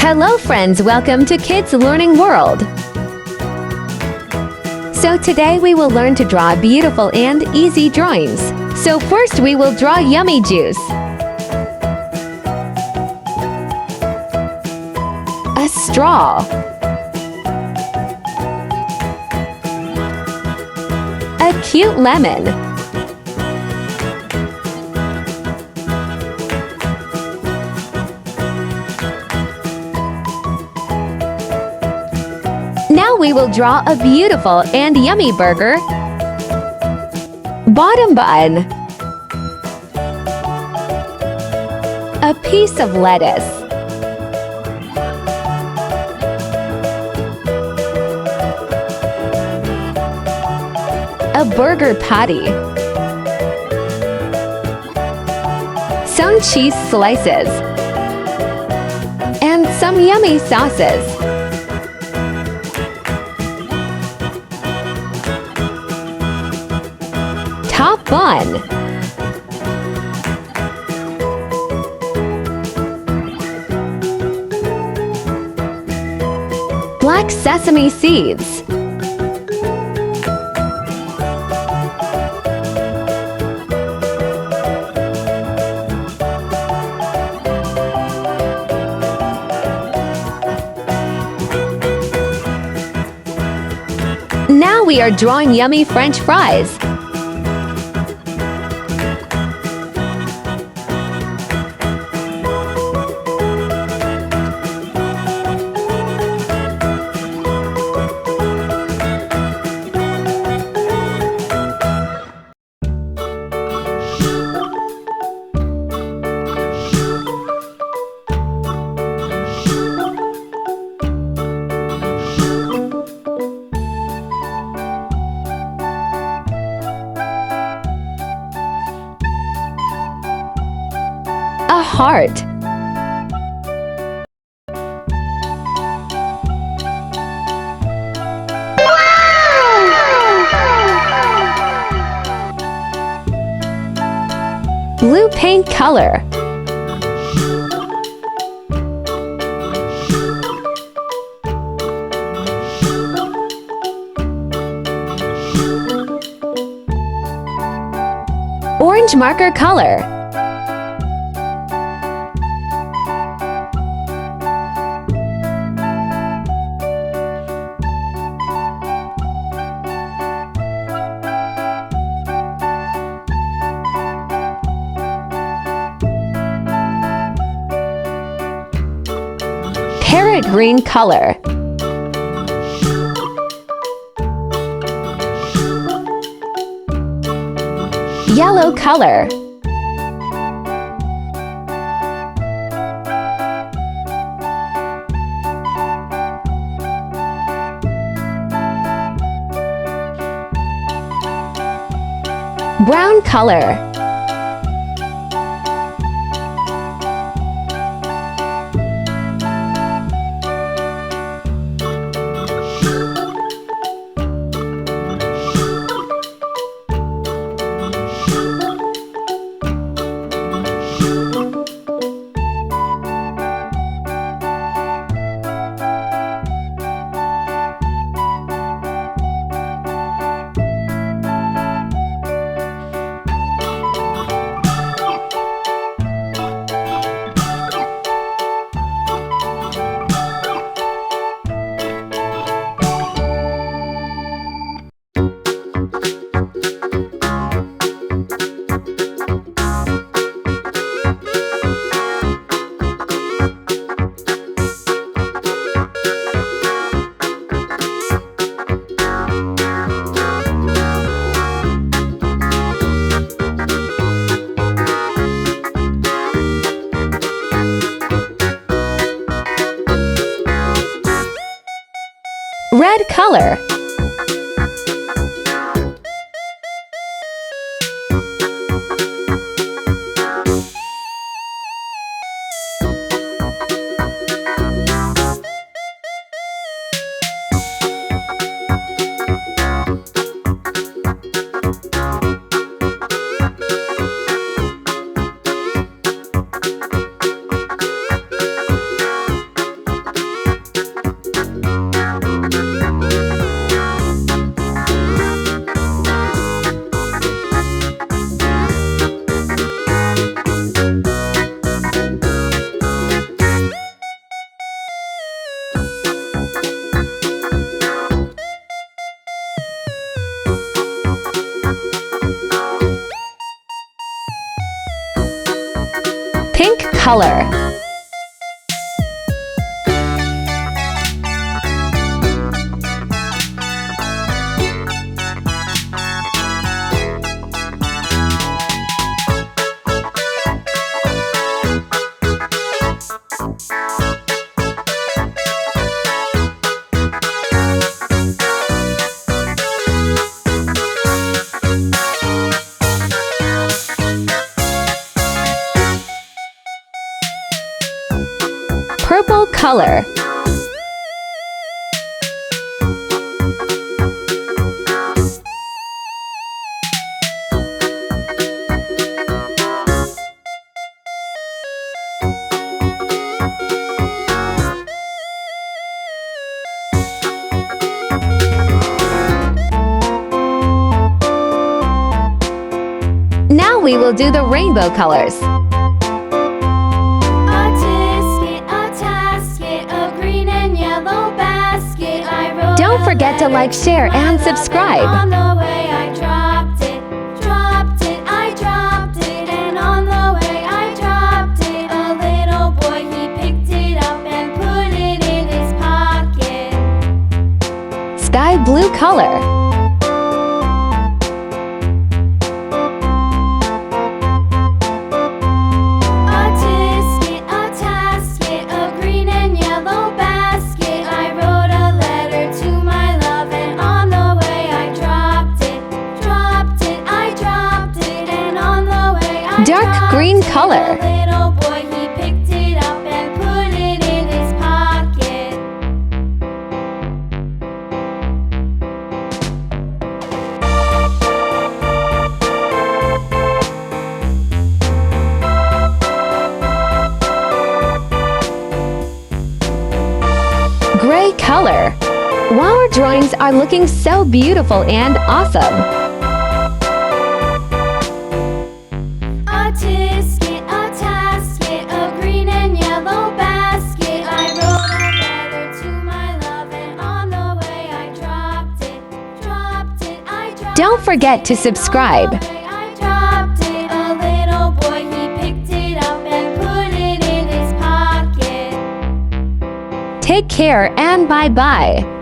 Hello friends, welcome to Kids Learning World. So today we will learn to draw beautiful and easy drawings. So first we will draw yummy juice. A straw. A cute lemon. Now we will draw a beautiful and yummy burger. Bottom bun. A piece of lettuce. A burger patty. Some cheese slices. And some yummy sauces. Top bun. Black sesame seeds. Now we are drawing yummy French fries. A heart. Blue paint color. Orange marker color. Parrot green color. Yellow color. Brown color. Red color. color. Purple color. Now we will do the rainbow colors. Don't forget to like, share, and subscribe. On the way I dropped it, I dropped it, and on the way I dropped it, a little boy, he picked it up and put it in his pocket. Sky blue color. Dark green color. Little boy, he picked it up and put it in his pocket. Gray color. Wow, our drawings are looking so beautiful and awesome. A tasket, a green and yellow basket. I wrote a letter to my love, and on the way I dropped it, I dropped it. Don't forget to subscribe. I dropped it, a little boy, he picked it up and put it in his pocket. Take care and bye-bye.